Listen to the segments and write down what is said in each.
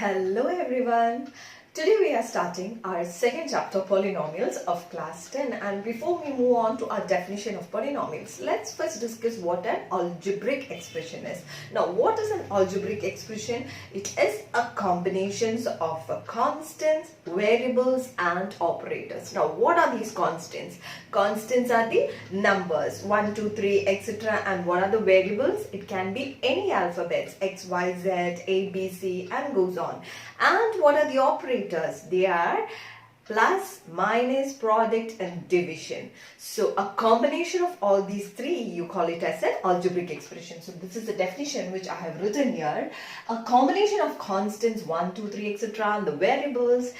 Hello everyone. Today we are starting our second chapter polynomials of class 10, and before we move on to our definition of polynomials, let's first discuss what an algebraic expression is. Now, what is an algebraic expression? It is a combination of constants, variables and operators. Now, what are these constants? Constants are the numbers 1, 2, 3, etc. And what are the variables? It can be any alphabets X, Y, Z, A, B, C and goes on. And what are the operators? They are plus, minus, product and division. So a combination of all these three, you call it as an algebraic expression. So this is the definition which I have written here. A combination of constants 1, 2, 3, etc. and the variables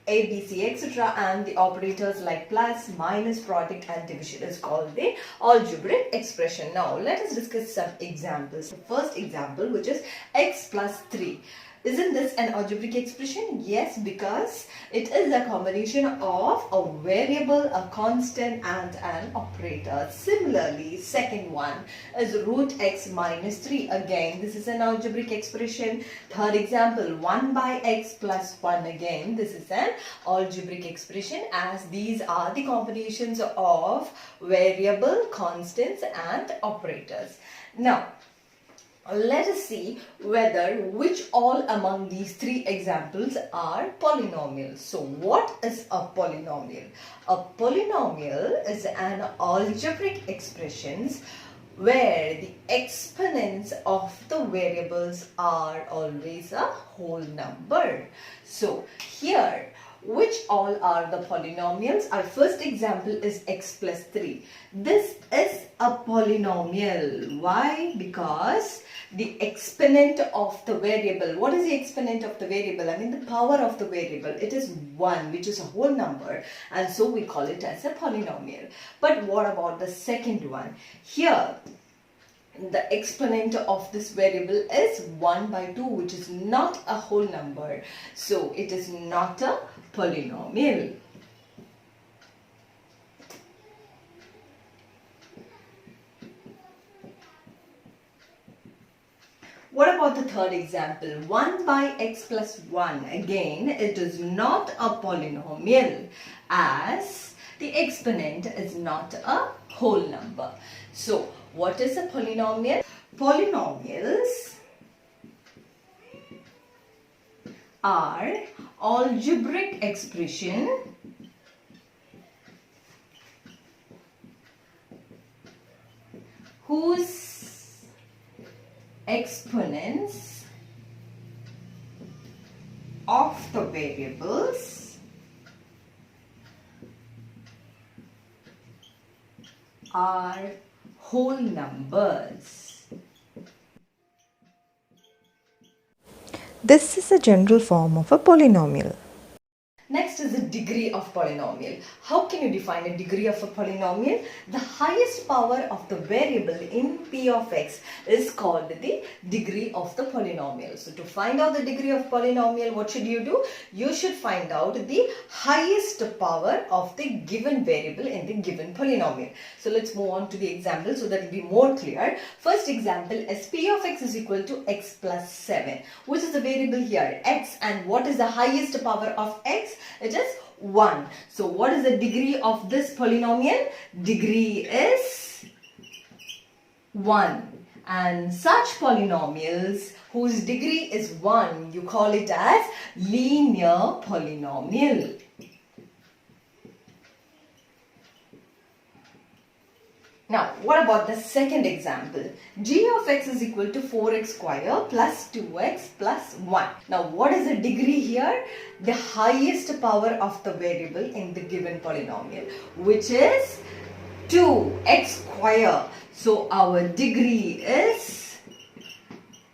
A, B, C, etc. and the operators like plus, minus, product and division is called the algebraic expression. Now let us discuss some examples. The first example, which is x plus 3. Isn't this an algebraic expression? Yes, because it is a combination of a variable, a constant and an operator. Similarly, second one is root x minus 3. Again, this is an algebraic expression. Third example, 1 by x plus 1. Again, this is an algebraic expression, as these are the combinations of variable, constants and operators. Now, let us see which all among these three examples are polynomials. So what is a polynomial? A polynomial is an algebraic expression where the exponents of the variables are always a whole number. So here, which all are the polynomials? Our first example is x plus 3. This is a polynomial. Why? Because the exponent of the variable. What is the exponent of the variable? I mean the power of the variable. It is 1, which is a whole number, and so we call it as a polynomial. But what about the second one? Here, the exponent of this variable is 1 by 2, which is not a whole number. So it is not a polynomial. What about the third example? 1 by x plus 1. Again, it is not a polynomial, as the exponent is not a whole number. So, what is a polynomial? Polynomials are algebraic expression whose exponents of the variables are whole numbers. This is a general form of a polynomial. Next is the degree of polynomial. How can you define a degree of a polynomial? The highest power of the variable in p of x is called the degree of the polynomial. So to find out the degree of polynomial, what should you do? You should find out the highest power of the given variable in the given polynomial. So let's move on to the example so that it will be more clear. First example is p of x is equal to x plus 7. Which is the variable here? X. And what is the highest power of x? It is 1. So what is the degree of this polynomial? Degree is 1. And such polynomials whose degree is 1, you call it as linear polynomial. Now, what about the second example? G of x is equal to 4x square plus 2x plus 1. Now, what is the degree here? The highest power of the variable in the given polynomial, which is 2x square. So, our degree is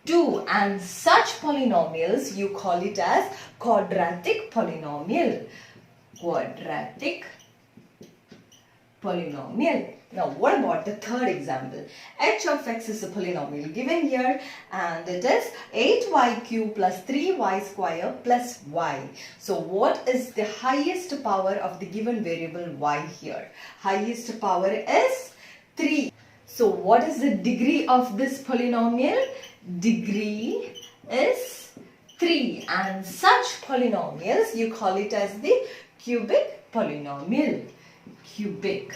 2, and such polynomials, you call it as quadratic polynomial. Quadratic polynomial. Now, what about the third example? H of x is a polynomial given here, and it is 8y cube plus 3y square plus y. So, what is the highest power of the given variable y here? Highest power is 3. So, what is the degree of this polynomial? Degree is 3, and such polynomials you call it as the cubic polynomial. Cubic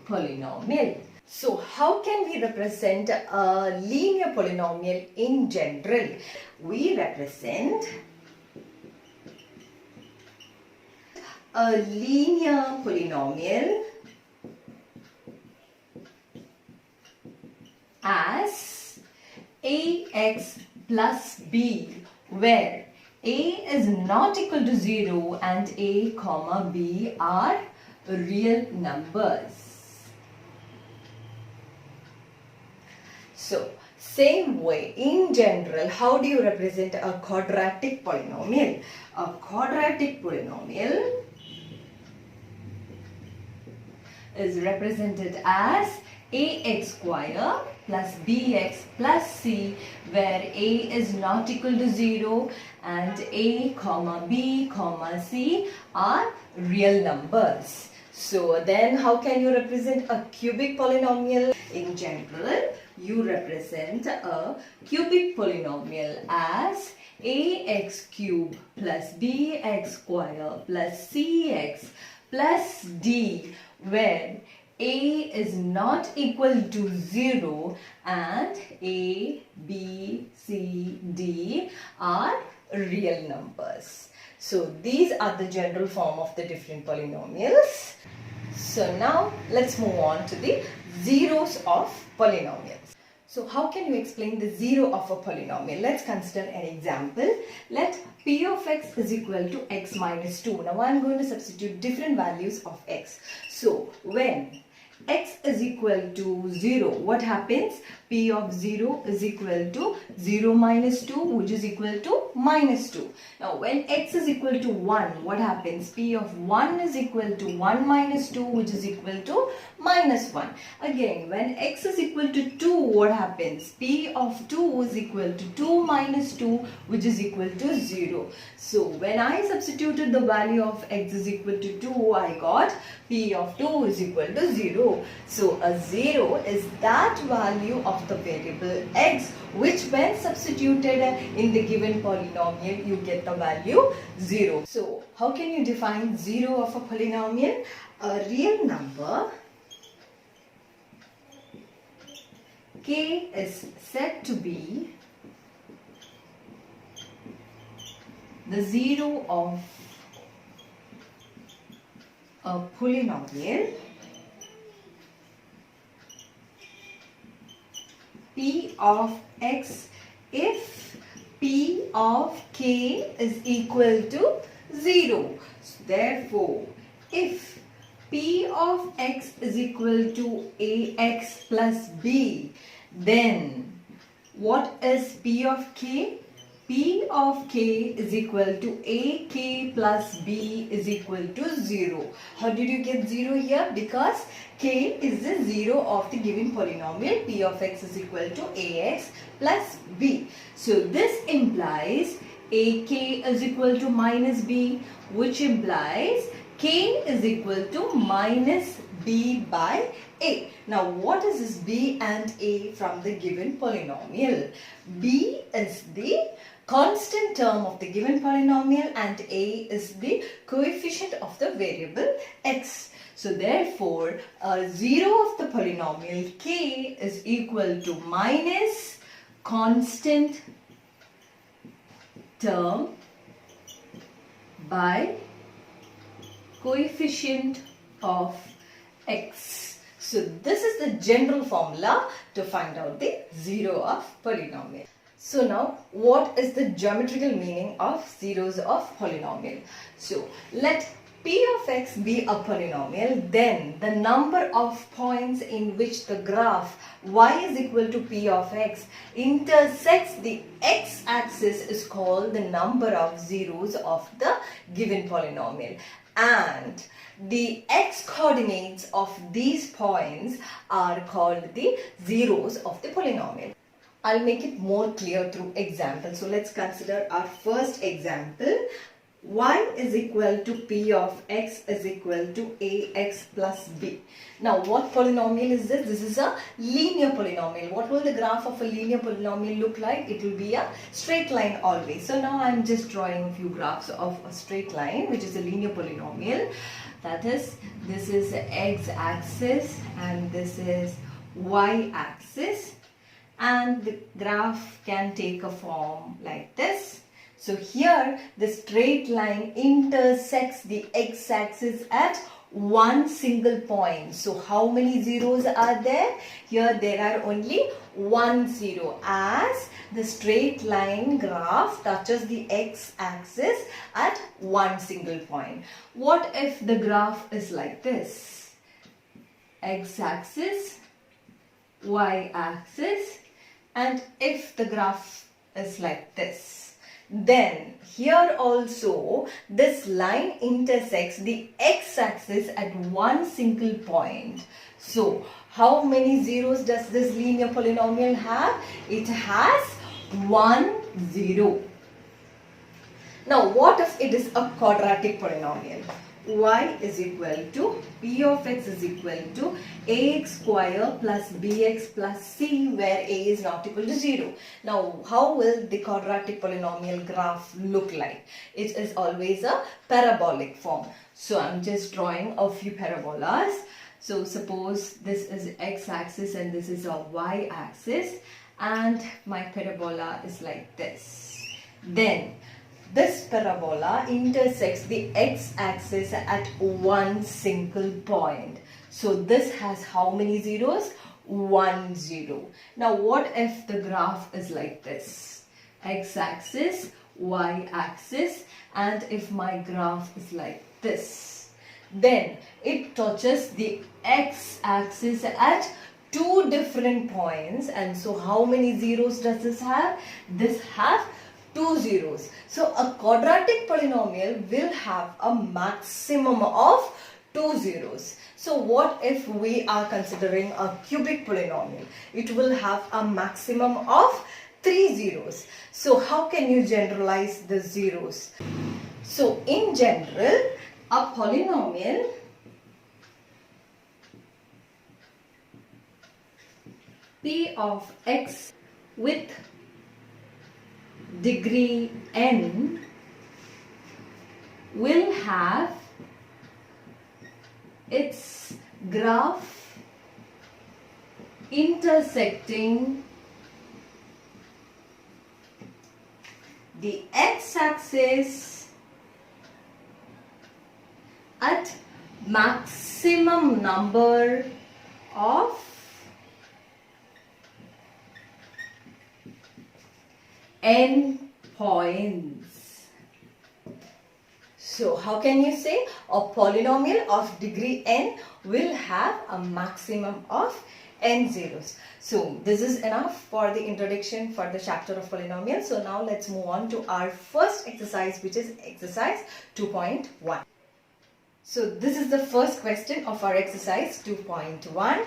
polynomial. So how can we represent a linear polynomial in general? We represent a linear polynomial as ax plus b, where a is not equal to 0 and a comma b are real numbers. So, same way, in general, how do you represent a quadratic polynomial? A quadratic polynomial is represented as ax square plus bx plus c, where a is not equal to 0 and a comma b comma c are real numbers. So then how can you represent a cubic polynomial? In general, you represent a cubic polynomial as ax cube plus bx square plus cx plus d, where a is not equal to 0 and a, b, c, d are real numbers. So these are the general form of the different polynomials. So now let's move on to the zeros of polynomials. So how can you explain the zero of a polynomial? Let's consider an example. Let p of x is equal to x minus 2. Now I'm going to substitute different values of x. So when x is equal to 0, what happens? P of 0 is equal to 0 minus 2, which is equal to minus 2. Now when x is equal to 1, what happens? P of 1 is equal to 1 minus 2, which is equal to minus 1. Again, when x is equal to 2, what happens? P of 2 is equal to 2 minus 2, which is equal to 0. So when I substituted the value of x is equal to 2, I got P of 2 is equal to 0. So a 0 is that value of the variable x, which when substituted in the given polynomial, you get the value 0. So how can you define 0 of a polynomial? A real number k is said to be the 0 of a polynomial p of x if p of k is equal to 0. So therefore, if p of x is equal to ax plus b, then what is p of k? P of k is equal to ak plus b is equal to 0. How did you get 0 here? Because k is the 0 of the given polynomial. P of x is equal to ax plus b. So this implies ak is equal to minus b, which implies k is equal to minus b by a. Now what is this b and a from the given polynomial? B is the constant term of the given polynomial and a is the coefficient of the variable x. So therefore, 0 of the polynomial k is equal to minus constant term by coefficient of x. So this is the general formula to find out the 0 of polynomial. So now, what is the geometrical meaning of zeros of polynomial? So let p of x be a polynomial, then the number of points in which the graph y is equal to p of x intersects the x-axis is called the number of zeros of the given polynomial. And the x-coordinates of these points are called the zeros of the polynomial. I'll make it more clear through example. So let's consider our first example. y is equal to p of x is equal to ax plus b. Now what polynomial is this? This is a linear polynomial. What will the graph of a linear polynomial look like? It will be a straight line always. So now I am just drawing a few graphs of a straight line, which is a linear polynomial. That is, this is the x-axis and this is y-axis, and the graph can take a form like this. So here the straight line intersects the x-axis at one single point. So how many zeros are there? Here there are only 1 0, as the straight line graph touches the x-axis at one single point. What if the graph is like this? X-axis, y-axis, and if the graph is like this, then here also this line intersects the x-axis at one single point. So how many zeros does this linear polynomial have? It has 1 0. Now what if it is a quadratic polynomial? Y is equal to p of x is equal to ax square plus bx plus c, where a is not equal to 0. Now how will the quadratic polynomial graph look like? It is always a parabolic form. So I'm just drawing a few parabolas. So suppose this is x-axis and this is a y-axis, and my parabola is like this. Then this parabola intersects the x-axis at one single point. So this has how many zeros? 1 0. Now what if the graph is like this? X-axis, y-axis, and if my graph is like this, then it touches the x-axis at two different points. And so how many zeros does this have? This has 2 zeros. So a quadratic polynomial will have a maximum of 2 zeros. So what if we are considering a cubic polynomial? It will have a maximum of 3 zeros. So how can you generalize the zeros? So in general, a polynomial p of x with degree n will have its graph intersecting the x-axis at maximum number of n points. So how can you say a polynomial of degree n will have a maximum of n zeros? So this is enough for the introduction for the chapter of polynomials. So now let's move on to our first exercise, which is exercise 2.1. So this is the first question of our exercise 2.1.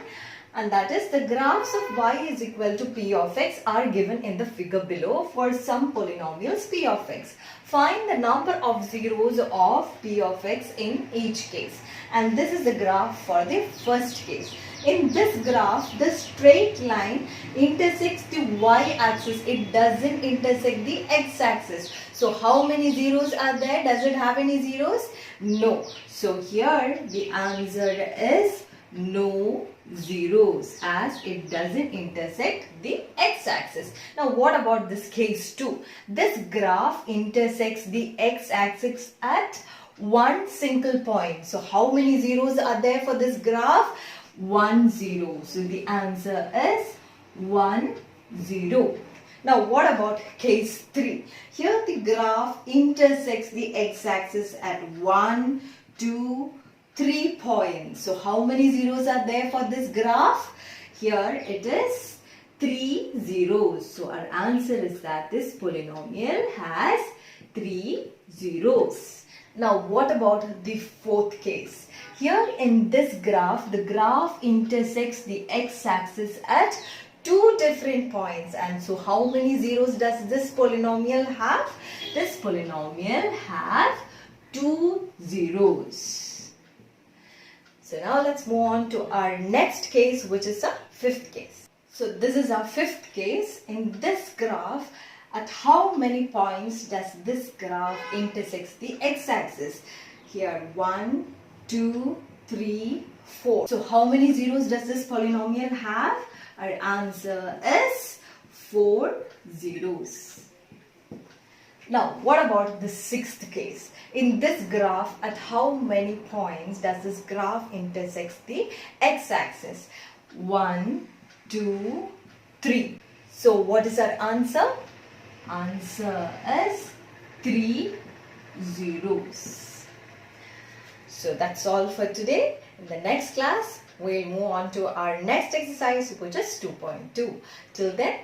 And that is, the graphs of y is equal to p of x are given in the figure below for some polynomials p of x. Find the number of zeros of p of x in each case. And this is the graph for the first case. In this graph, the straight line intersects the y-axis. It doesn't intersect the x-axis. So how many zeros are there? Does it have any zeros? No. So here the answer is no zeros, as it doesn't intersect the x-axis. Now what about this case 2? This graph intersects the x-axis at one single point. So how many zeros are there for this graph? 1 0. So the answer is 1 0. Now what about case 3? Here the graph intersects the x-axis at 1, 2, 3 points. So how many zeros are there for this graph? Here it is 3 zeros. So our answer is that this polynomial has 3 zeros. Now what about the fourth case? Here in this graph, the graph intersects the x-axis at two different points. And so how many zeros does this polynomial have? This polynomial has 2 zeros. So now let's move on to our next case, which is a fifth case. So this is our fifth case. In this graph, at how many points does this graph intersect the x-axis? Here 1, 2, 3, 4. So how many zeros does this polynomial have? Our answer is 4 zeros. Now what about the sixth case? In this graph, at how many points does this graph intersect the x-axis? 1, 2, 3. So what is our answer? Answer is 3 zeros. So that's all for today. In the next class, we'll move on to our next exercise, which is 2.2. Till then,